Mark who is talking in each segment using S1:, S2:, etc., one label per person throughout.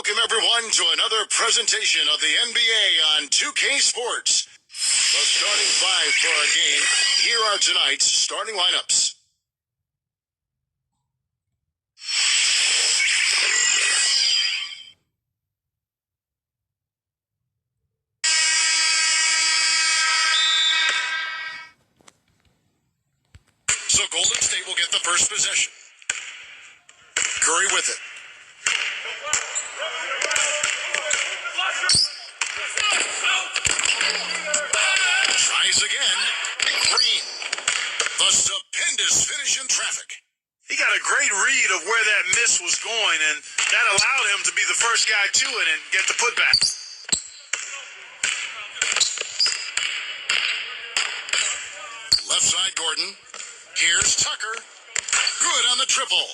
S1: Welcome, everyone, to another presentation of the NBA on 2K Sports. The starting five for our game. Here are tonight's starting lineups. So Golden State will get the first possession. Curry with it. Tries again. Green. The stupendous finish in traffic.
S2: He got a great read of where that miss was going, and that allowed him to be the first guy to it and get the putback.
S1: Left side, Gordon. Here's Tucker. Good on the triple.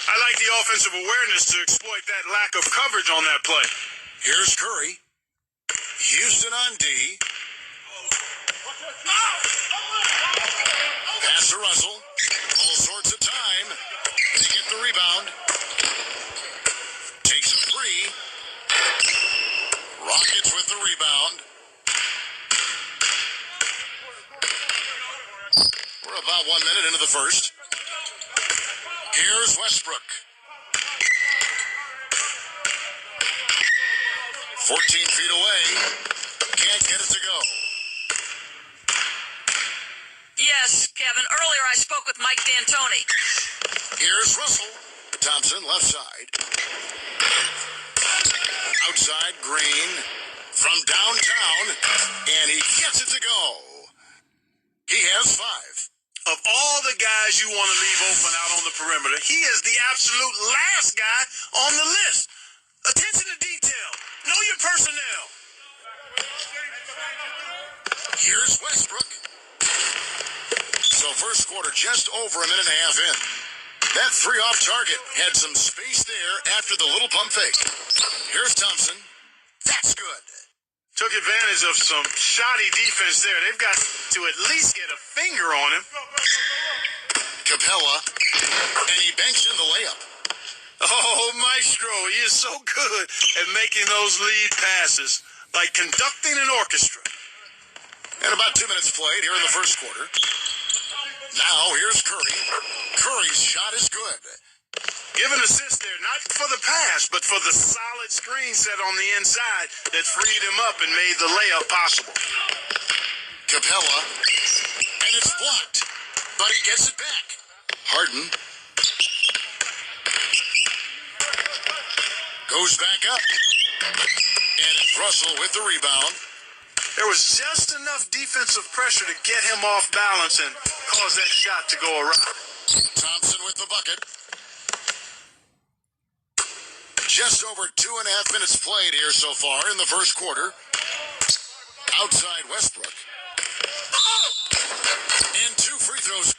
S2: I like the offensive awareness to exploit that lack of coverage on that play.
S1: Here's Curry. Houston on D. Pass to Russell. All sorts of time. They get the rebound. Takes a three. Rockets with the rebound. We're about 1 minute into the first. Here's Westbrook. 14 feet away. Can't get it to go.
S3: Yes, Kevin. Earlier I spoke with Mike D'Antoni.
S1: Here's Russell. Thompson, left side. Outside, Green. From downtown. And he gets it to go. He has five.
S2: Of all the guys you want to leave open out on the perimeter, he is the absolute last guy on the list. Attention to detail. Know your personnel.
S1: Here's Westbrook. So first quarter just over a minute and a half in. That three off target had some space there after the little pump fake. Here's Thompson. That's good.
S2: Took advantage of some shoddy defense there. They've got to at least get a finger on him.
S1: Capella. And he banks in the layup.
S2: Oh, Maestro, he is so good at making those lead passes, like conducting an orchestra.
S1: And about 2 minutes played here in the first quarter. Now here's Curry. Curry's shot is good.
S2: Give an assist there, not for the pass, but for the solid screen set on the inside that freed him up and made the layup possible.
S1: Capella. And it's blocked, but he gets it back. Harden. Goes back up. And it's Russell with the rebound.
S2: There was just enough defensive pressure to get him off balance and cause that shot to go around.
S1: Thompson with the bucket. Just over 2.5 minutes played here so far in the first quarter. Outside Westbrook. And 2 free throws.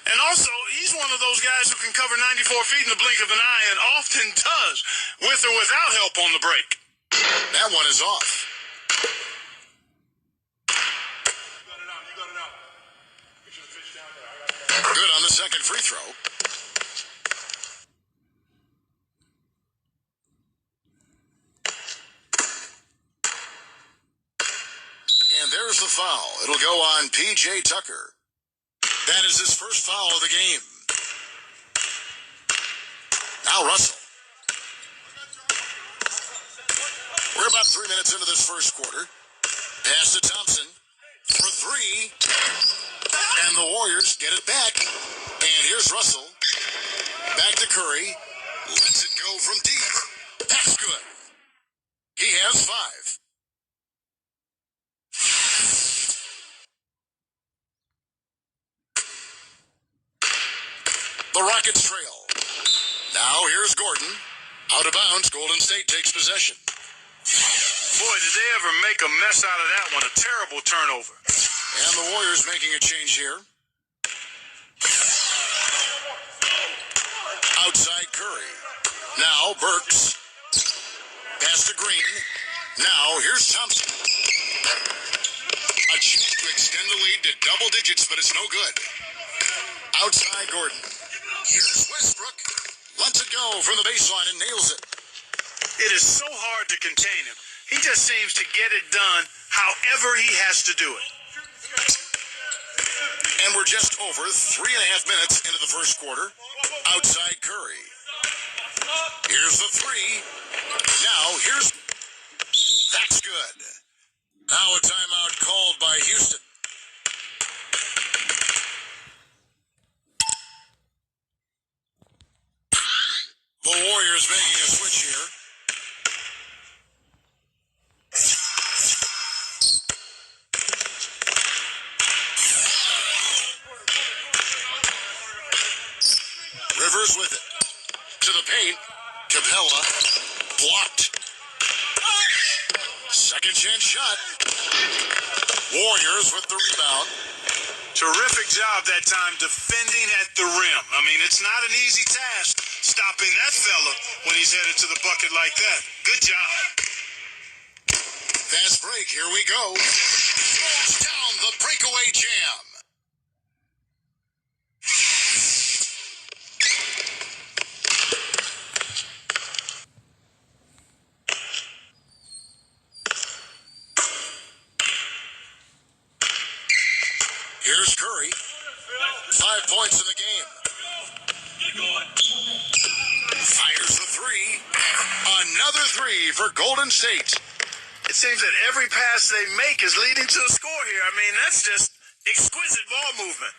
S2: And also, he's one of those guys who can cover 94 feet in the blink of an eye and often does, with or without help on the break.
S1: That one is off. Good on the second free throw. And there's the foul. It'll go on P.J. Tucker. That is his first foul of the game. Now Russell. We're about 3 minutes into this first quarter. Pass to Thompson for three. And the Warriors get it back. And here's Russell. Back to Curry. Lets it go from deep. That's good. He has five. The Rockets trail. Now here's Gordon. Out of bounds, Golden State takes possession.
S2: Boy, did they ever make a mess out of that one. A terrible turnover.
S1: And the Warriors making a change here. Outside Curry. Now Burks. Pass to Green. Now here's Thompson. A chance to extend the lead to double digits, but it's no good. Outside Gordon. Here's Westbrook. Lets it go from the baseline and nails it.
S2: It is so hard to contain him. He just seems to get it done however he has to do it.
S1: And we're just over 3.5 minutes into the first quarter. Outside Curry. Here's the three. Now, that's good. Now a timeout called by Houston. The Warriors making a switch here. Rivers with it. To the paint. Capella. Blocked. Second chance shot. Warriors with the rebound.
S2: Terrific job that time defending at the rim. I mean, it's not an easy task stopping that fella when he's headed to the bucket like that. Good job.
S1: Fast break. Here we go. Throws down the breakaway jam. Here's Curry. 5 points in the game. Fires the three. Another three for Golden State.
S2: It seems that every pass they make is leading to a score here. I mean, that's just exquisite ball movement.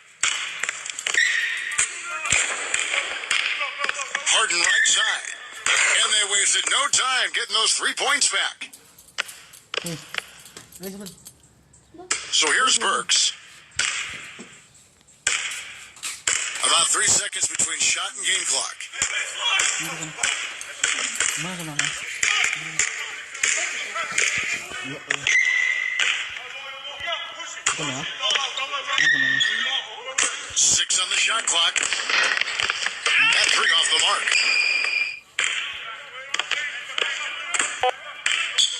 S1: Harden right side. And they wasted no time getting those 3 points back. So here's Burks. About 3 seconds between shot and game clock. Six on the shot clock. That three off the mark.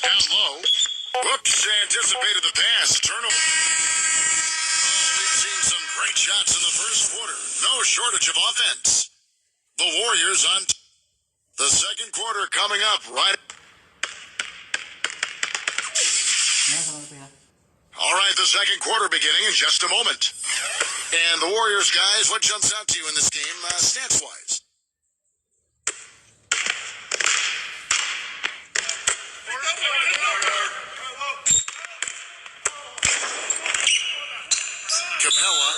S1: Down low. Whoops, anticipated the pass. Turnover. We've seen some great shots in the first quarter. No shortage of offense. The Warriors on the second quarter coming up right. All right, the second quarter beginning in just a moment. And the Warriors, guys, what jumps out to you in this game, stats-wise? Capella,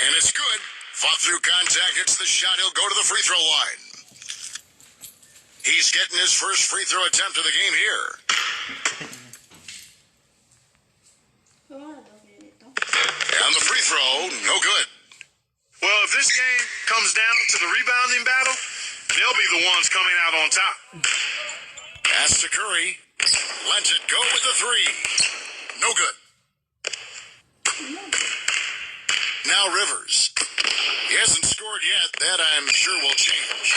S1: and it's good. Fought through contact, hits the shot. He'll go to the free throw line. He's getting his first free throw attempt of the game here. And the free throw, no good.
S2: Well, if this game comes down to the rebounding battle, they'll be the ones coming out on top.
S1: Pass to Curry. Lets it go with the three. No good. Now Rivers. He hasn't scored yet. That I'm sure will change.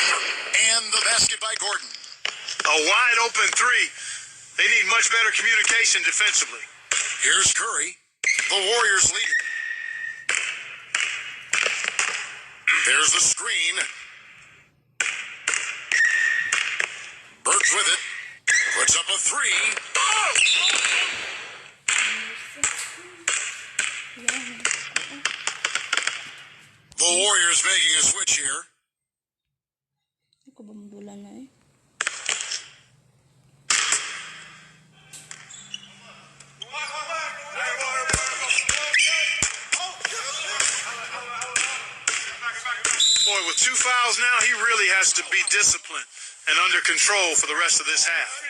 S1: And the basket by Gordon.
S2: A wide open three. They need much better communication defensively.
S1: Here's Curry. The Warriors lead it. There's the screen. Burks with it. Puts up a three. The Warriors making a switch here.
S2: Boy, with 2 fouls now, he really has to be disciplined and under control for the rest of this half.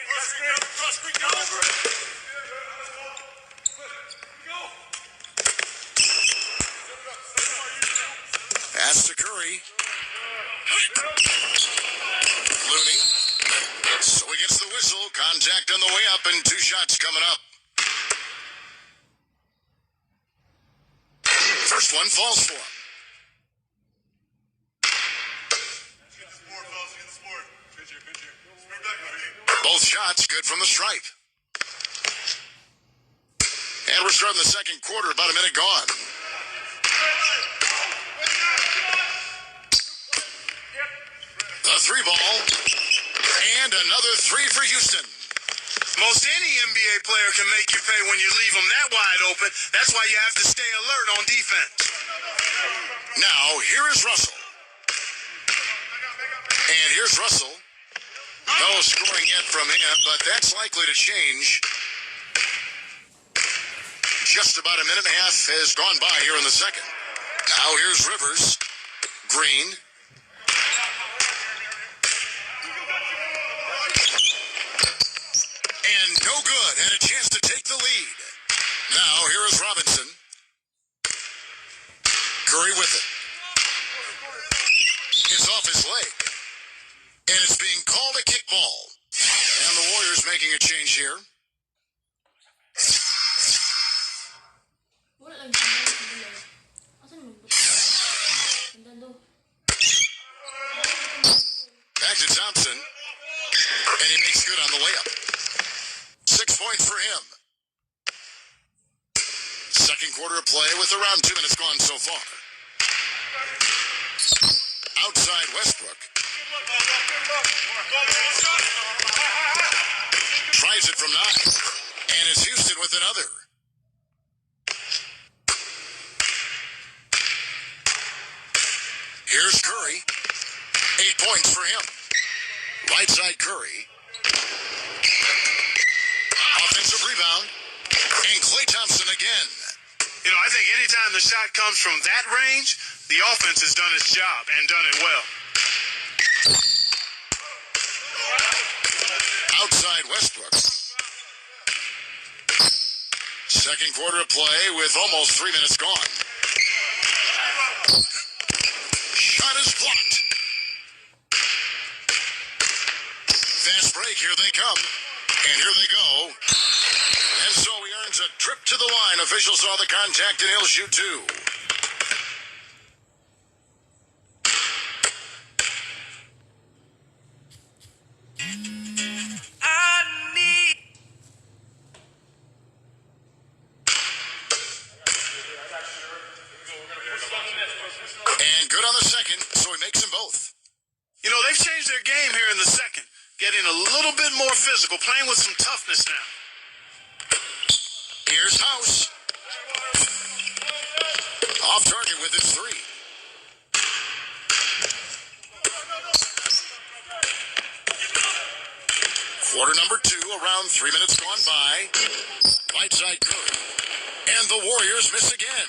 S1: Pass to Curry. Looney. So he gets the whistle. Contact on the way up and 2 shots coming up. First one falls for him. Both shots good from the stripe. And we're starting the second quarter, about a minute gone. The three ball. And another three for Houston.
S2: Most any NBA player can make you pay when you leave them that wide open. That's why you have to stay alert on defense.
S1: Now, here is Russell. And here's Russell. No scoring yet from him, but that's likely to change. Just about a minute and a half has gone by here in the second. Now here's Rivers. Green. And no good. And a chance to take the lead. Now here is Robinson. Curry with it. It's off his leg. And it's being called a kickball. And the Warriors making a change here. Back to Thompson. And he makes good on the layup. 6 points for him. Second quarter of play with around 2 minutes gone so far. Outside Westbrook. Tries it from 9. And it's Houston with another. Here's Curry. 8 points for him. Right side Curry. Offensive rebound. And Klay Thompson again.
S2: You know, I think anytime the shot comes from that range, the offense has done its job and done it well.
S1: Outside Westbrook. Second quarter of play with almost 3 minutes gone. Shot is blocked. Fast break, here they come. And here they go. And so he earns a trip to the line. Officials saw the contact and he'll shoot two. And good on the second, so he makes them both.
S2: You know, they've changed their game here in the second. Getting a little bit more physical, playing with some toughness now.
S1: Here's House. Off target with his three. Quarter number 2, around 3 minutes gone by. Right side Curry. And the Warriors miss again.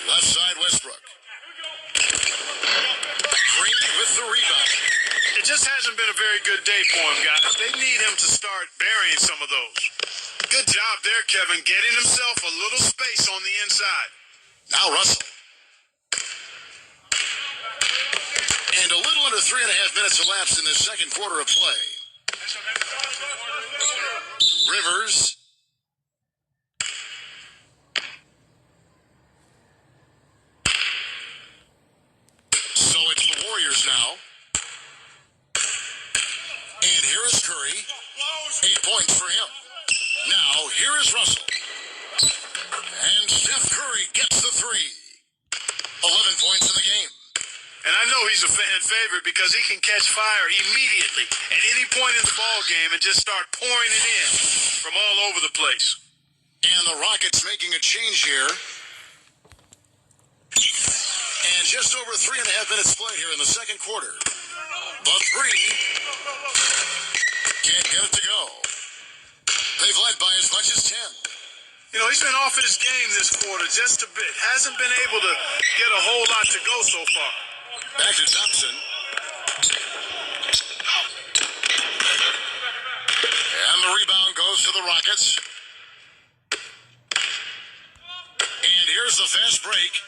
S1: Left side Westbrook. Green with the rebound.
S2: It just hasn't been a very good day for him, guys. They need him to start burying some of those. Good job there, Kevin, getting himself a little space on the inside.
S1: Now Russell. And a little under 3.5 minutes elapsed in the second quarter of play. Rivers. So it's the Warriors now. And here is Curry. 8 points for him. Now, here is Russell. And Steph Curry gets the three. 11 points in the game.
S2: And I know he's a fan favorite because he can catch fire immediately at any point in the ball game and just start pouring it in from all over the place.
S1: And the Rockets making a change here. And just over 3.5 minutes played here in the second quarter. The three can't get it to go. They've led by as much as 10.
S2: You know, he's been off his game this quarter just a bit. Hasn't been able to get a whole lot to go so far.
S1: Back to Thompson. And the rebound goes to the Rockets. And here's the fast break.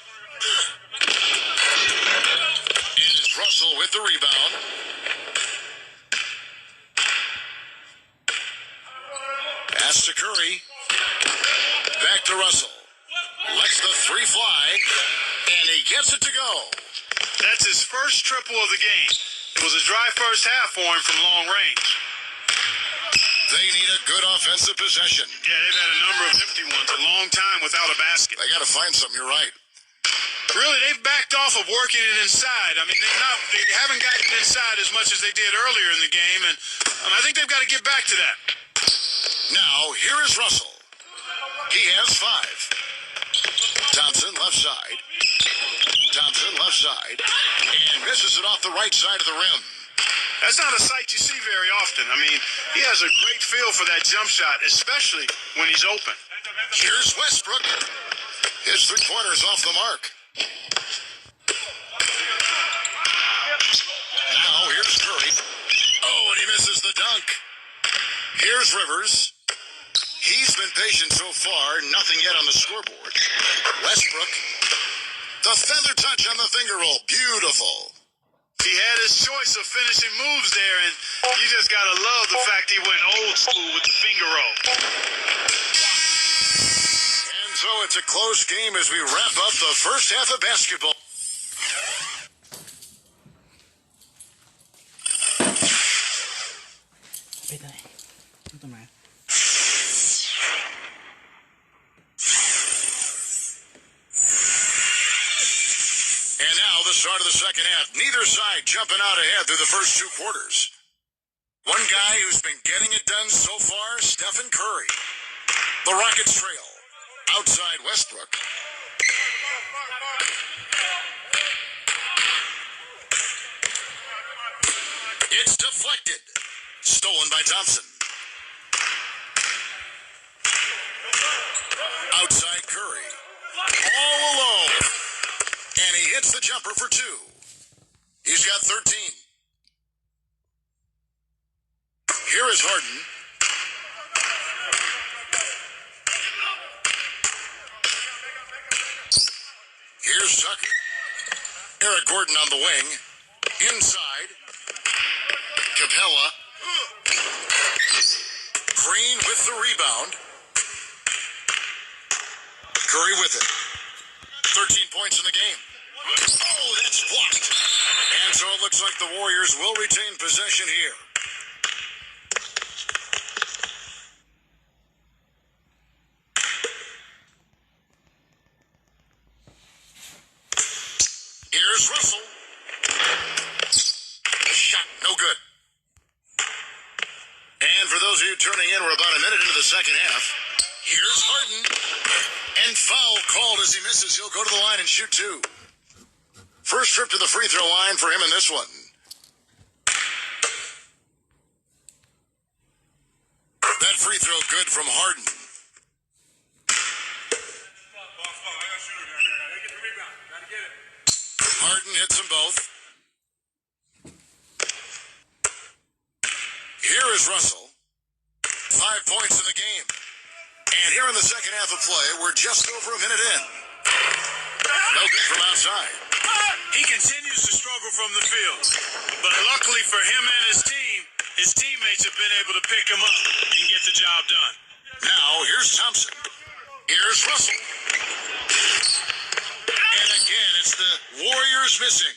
S1: And it's Russell with the rebound. Pass to Curry. Back to Russell. Lets the three fly. And he gets it to go.
S2: That's his first triple of the game. It was a dry first half for him from long range.
S1: They need a good offensive possession.
S2: Yeah, they've had a number of empty ones, a long time without a basket.
S1: They got to find something, you're right.
S2: Really, they've backed off of working it inside. I mean, they haven't gotten it inside as much as they did earlier in the game, and I think they've got to get back to that.
S1: Now, here is Russell. He has 5. Thompson, left side. Thompson, left side. And misses it off the right side of the rim.
S2: That's not a sight you see very often. I mean, he has a great feel for that jump shot, especially when he's open.
S1: Here's Westbrook. His three-pointer's off the mark. Now, here's Curry. Oh, and he misses the dunk. Here's Rivers. He's been patient so far. Nothing yet on the scoreboard. Westbrook. The feather touch on the finger roll. Beautiful.
S2: He had his choice of finishing moves there, and you just got to love the fact he went old school with the finger roll.
S1: And so it's a close game as we wrap up the first half of basketball. And now the start of the second half. Neither side jumping out ahead through the first 2 quarters. One guy who's been getting it done so far, Stephen Curry. The Rockets trail. Outside Westbrook. It's deflected. Stolen by Thompson. Outside Curry. All alone. And he hits the jumper for 2. He's got 13. Here is Harden. Here's Tucker. Eric Gordon on the wing. Inside. Capella. Green with the rebound. Curry with it. 13 points in the game. Oh, that's blocked. And so it looks like the Warriors will retain possession here. Here's Russell. Shot, no good. And for those of you turning in, we're about a minute into the second half. Here's Harden. And foul called as he misses. He'll go to the line and shoot 2. First trip to the free throw line for him in this one. That free throw good from Harden. Harden hits them both. Here is Russell. 5 points in the game. And here in the second half of play, we're just over a minute in. No good from outside.
S2: He continues to struggle from the field. But luckily for him and his teammates have been able to pick him up and get the job done.
S1: Now, here's Thompson. Here's Russell. And again, it's the Warriors missing.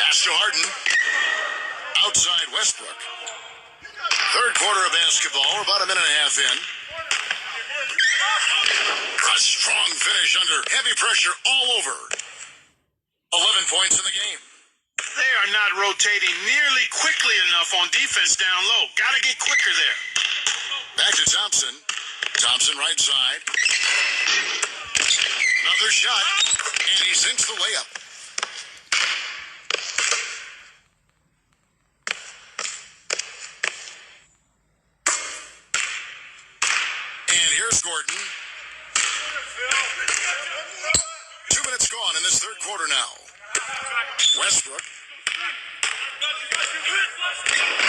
S1: Pass to Harden. Outside Westbrook. Third quarter of basketball. We're about a minute and a half in. A strong finish under heavy pressure all over. 11 points in the game.
S2: They are not rotating nearly quickly enough on defense down low. Got to get quicker there.
S1: Back to Thompson. Thompson right side. Another shot. And he sinks the layup. And here's Gordon. 2 minutes gone in this third quarter now. Westbrook.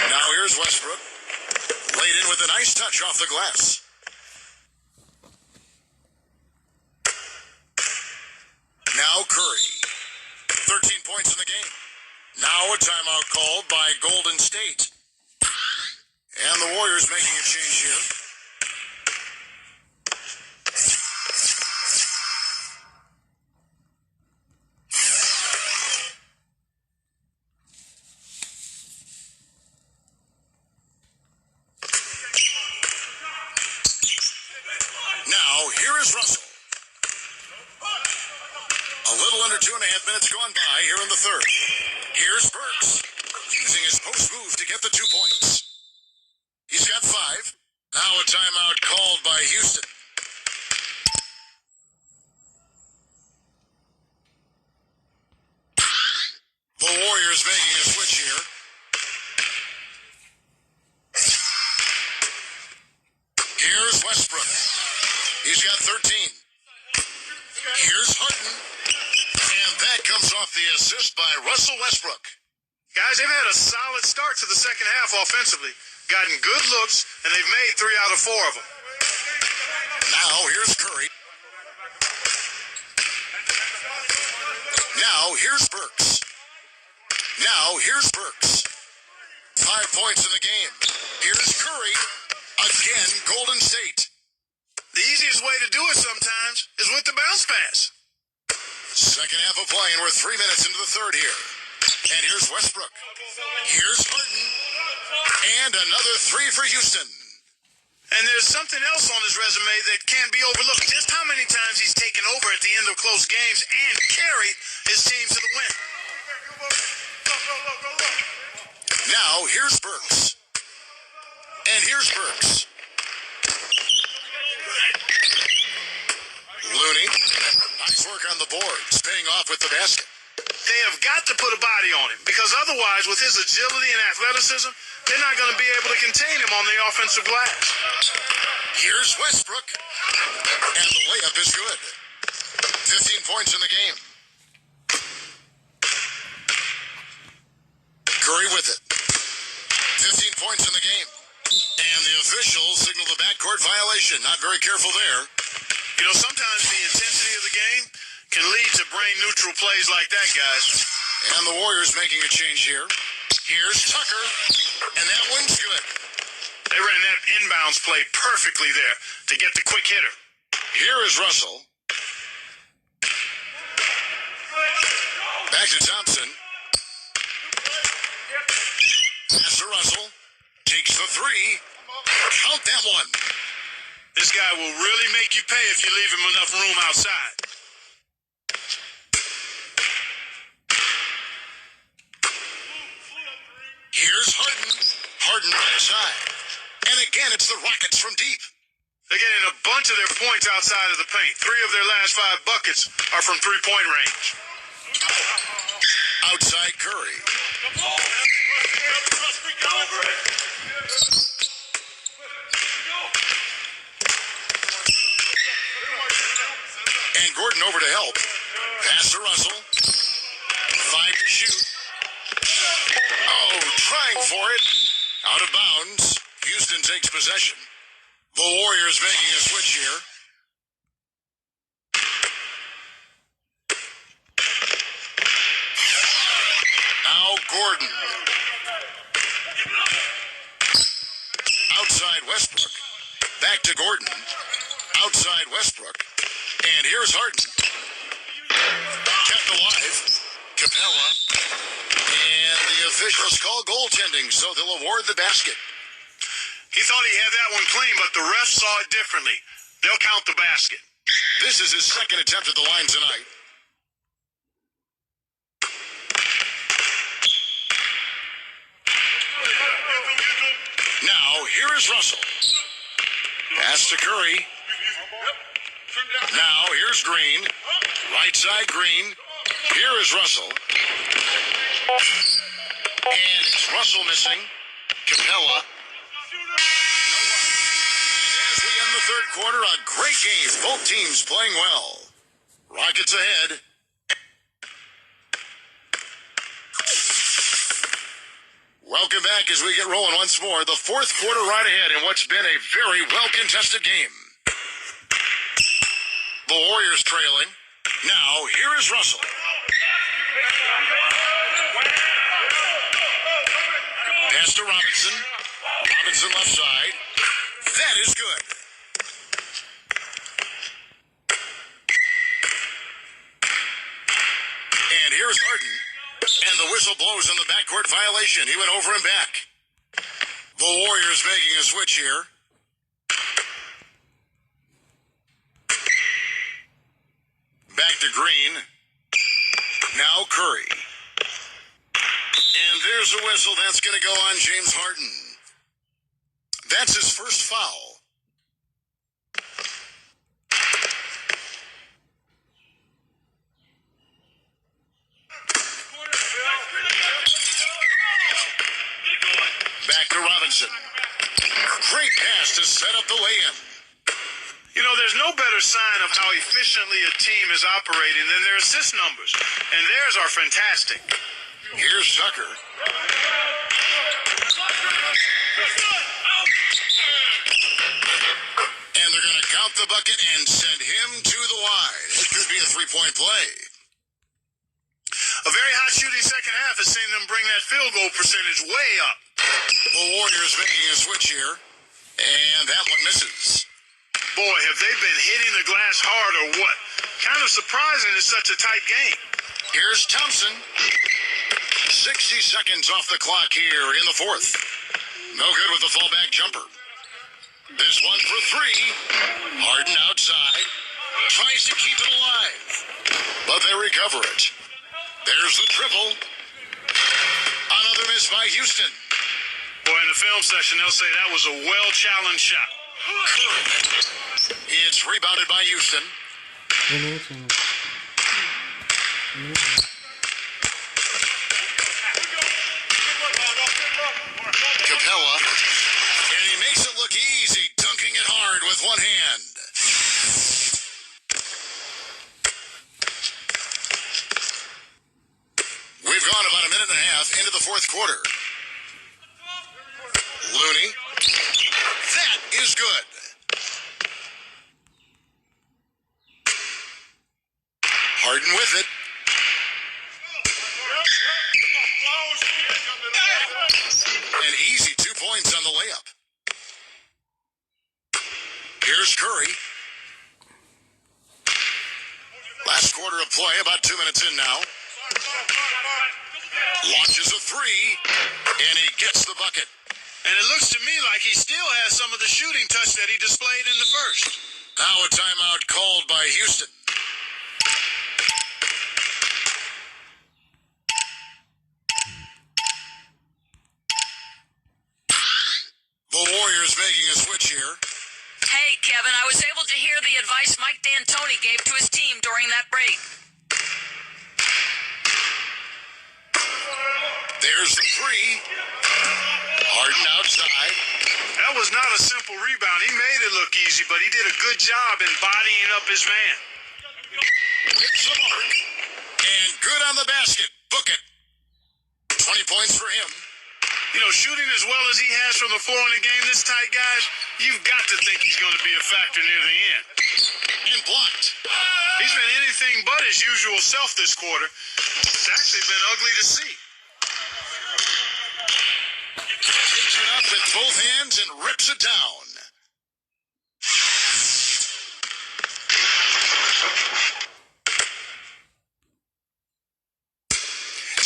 S1: Now here's Westbrook. Laid in with a nice touch off the glass. Now Curry. 13 points in the game. Now a timeout called by Golden State. And the Warriors making a change here. Now, here is Russell. under 2.5 minutes gone by here in the third. Here's Burks, using his post move to get the 2 points. He's got 5. Now a timeout called by Houston. The Warriors making a switch here. Here's Westbrook. He's got 13. Here's Harden. And that comes off the assist by Russell Westbrook.
S2: Guys, they've had a solid start to the second half offensively. Gotten good looks, and they've made 3 out of 4 of them.
S1: Now here's Curry. Now here's Burks. Now here's Burks. 5 points in the game. Here's Curry. Again, Golden State.
S2: The easiest way to do it sometimes is with the bounce pass.
S1: Second half of play, and we're 3 minutes into the third here. And here's Westbrook. Here's Harden. And another 3 for Houston.
S2: And there's something else on his resume that can't be overlooked. Just how many times he's taken over at the end of close games and carried his team to the win.
S1: Now here's Burks. And here's Burks. Looney. Nice work on the boards, paying off with the basket.
S2: They have got to put a body on him, because otherwise, with his agility and athleticism, they're not going to be able to contain him on the offensive glass.
S1: Here's Westbrook. And the layup is good. 15 points in the game. Curry with it. 15 points in the game. And the officials signal the backcourt violation. Not very careful there.
S2: You know, sometimes the intensity of the game can lead to brain-neutral plays like that, guys.
S1: And the Warriors making a change here. Here's Tucker. And that one's good.
S2: They ran that inbounds play perfectly there to get the quick hitter.
S1: Here is Russell. Back to Thompson. Pass to Russell. Takes the 3. Count that one.
S2: This guy will really make you pay if you leave him enough room outside.
S1: Here's Harden. Harden right side. And again, it's the Rockets from deep.
S2: They're getting a bunch of their points outside of the paint. 3 of their last 5 buckets are from three-point range.
S1: Outside Curry. And Gordon over to help. Pass to Russell. 5 to shoot. Oh, trying for it. Out of bounds. Houston takes possession. The Warriors making a switch here. Now Gordon. Outside Westbrook. Back to Gordon. Outside Westbrook. And here's Harden. Kept alive. Capella. And the officials call goaltending, so they'll award the basket.
S2: He thought he had that one clean, but the refs saw it differently. They'll count the basket.
S1: This is his second attempt at the line tonight. Now, here is Russell. Pass to Curry. Now, here's Green. Right side Green. Here is Russell. And it's Russell missing. Capella. As we end the third quarter, a great game. Both teams playing well. Rockets ahead. Welcome back as we get rolling once more. The fourth quarter right ahead in what's been a very well-contested game. The Warriors trailing. Now, here is Russell. Pass to Robinson. Robinson left side. That is good. And here's Harden. And the whistle blows on the backcourt violation. He went over and back. The Warriors making a switch here. Back to Green. There's a whistle. That's going to go on James Harden. That's his first foul. Back to Robinson. Great pass to set up the lay-in.
S2: You know, there's no better sign of how efficiently a team is operating than their assist numbers. And theirs are fantastic.
S1: Here's Tucker. And they're going to count the bucket and send him to the wide. It could be a three-point play.
S2: A very hot shooting second half has seen them bring that field goal percentage way up.
S1: The Warriors making a switch here. And that one misses.
S2: Boy, have they been hitting the glass hard or what? Kind of surprising in such a tight game.
S1: Here's Thompson. 60 seconds off the clock here in the fourth. No good with the fallback jumper. This one for three. Harden outside. Tries to keep it alive. But they recover it. There's the triple. Another miss by Houston.
S2: Boy, in the film session, they'll say that was a well-challenged shot.
S1: It's rebounded by Houston. Capella. And he makes it look easy, dunking it hard with one hand. We've gone about a minute and a half into the fourth quarter. Looney. That is good. Harden with it. An easy 2 points on the layup. Here's Curry. Last quarter of play, about 2 minutes in now. Launches a three, and he gets the bucket.
S2: And it looks to me like he still has some of the shooting touch that he displayed in the first.
S1: Now a timeout called by Houston. The Warriors making a switch here.
S3: Hey, Kevin, I was able to hear the advice Mike D'Antoni gave to his team during that break.
S1: There's the three. Harden outside.
S2: That was not a simple rebound. He made it look easy, but he did a good job in bodying up his man.
S1: Hits the mark. And good on the basket. Book it. 20 points for him.
S2: You know, shooting as well as he has from the floor in the game this tight, guys, you've got to think he's going to be a factor near the end.
S1: And blocked.
S2: He's been anything but his usual self this quarter. It's actually been ugly to see.
S1: Takes it up with both hands and rips it down.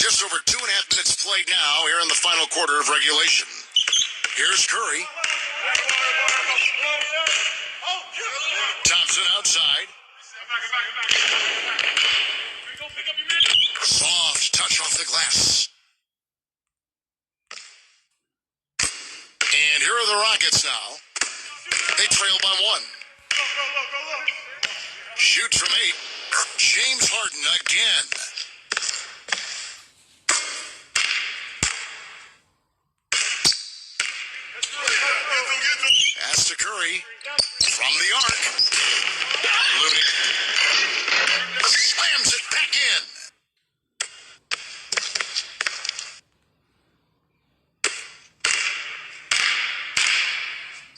S1: Just over 2.5 minutes played now here in the final quarter of regulation. Here's Curry. Thompson outside. Soft touch off the glass. And here are the Rockets now. They trail by one. Shoots from 8. James Harden again. Pass to Curry. From the arc. Looney. Slams it back in.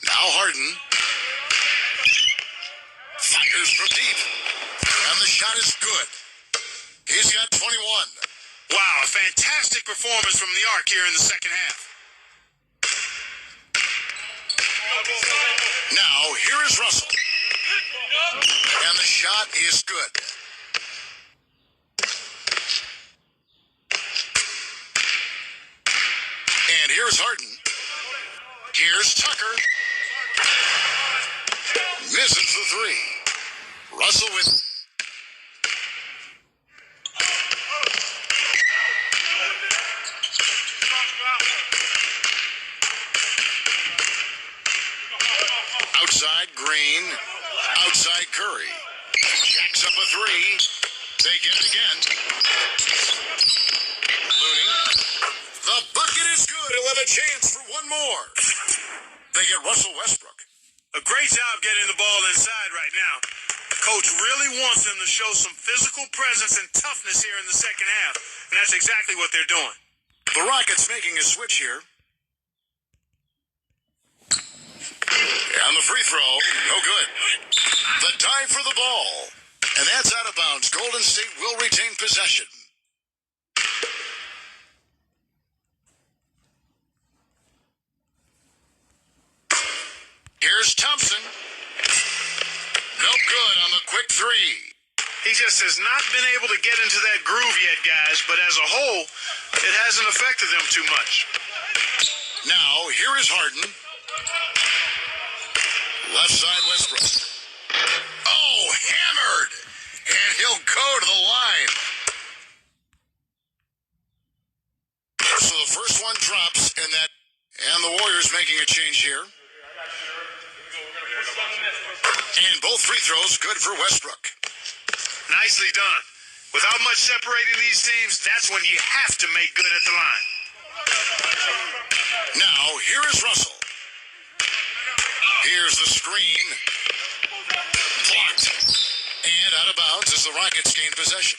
S1: Now Harden. Fires from deep. And the shot is good. He's got 21.
S2: Wow, a fantastic performance from the arc here in the second half.
S1: Now, here is Russell. And the shot is good. And here's Harden. Here's Tucker. Misses the three. Russell with... inside Green, outside Curry. Jacks up a three. They get it again. Looney. The bucket is good. He'll have a chance for one more. They get Russell Westbrook.
S2: A great job getting the ball inside right now. Coach really wants them to show some physical presence and toughness here in the second half, and that's exactly what they're doing.
S1: The Rockets making a switch here. And the free throw, no good. The dive for the ball. And that's out of bounds. Golden State will retain possession. Here's Thompson. No good on the quick three.
S2: He just has not been able to get into that groove yet, guys, but as a whole, it hasn't affected them too much.
S1: Now, here is Harden. Left side Westbrook. Oh, hammered! And he'll go to the line. So the first one drops, and the Warriors making a change here. And both free throws good for Westbrook.
S2: Nicely done. Without much separating these teams, that's when you have to make good at the line.
S1: Now, here is Russell. Here's the screen. Blocked. And out of bounds as the Rockets gain possession.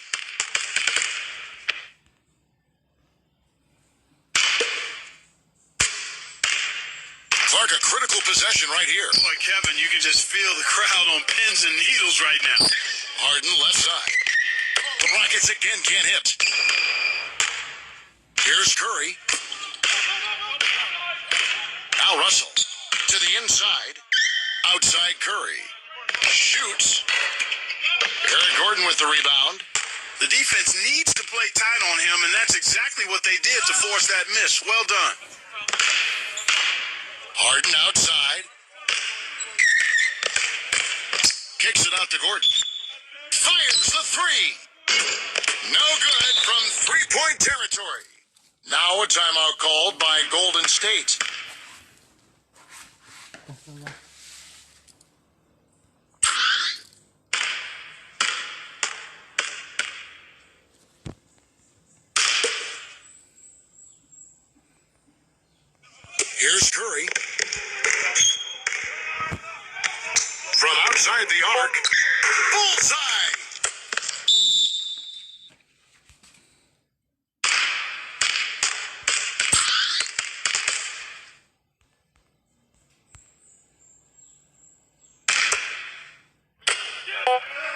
S1: Clark, a critical possession right here.
S2: Boy, Kevin, you can just feel the crowd on pins and needles right now.
S1: Harden left side. The Rockets again can't hit. Here's Curry. Now Russell to the inside. Outside Curry. Shoots. Eric Gordon with the rebound.
S2: The defense needs to play tight on him, and that's exactly what they did to force that miss. Well done.
S1: Harden outside. Kicks it out to Gordon. Fires the three. No good from three-point territory. Now a timeout called by Golden State. Here's Curry. From outside the arc. Bullseye!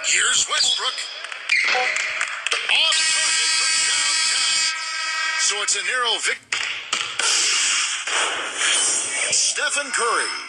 S1: Here's Westbrook. Off target from downtown. So it's a narrow victory. Stephen Curry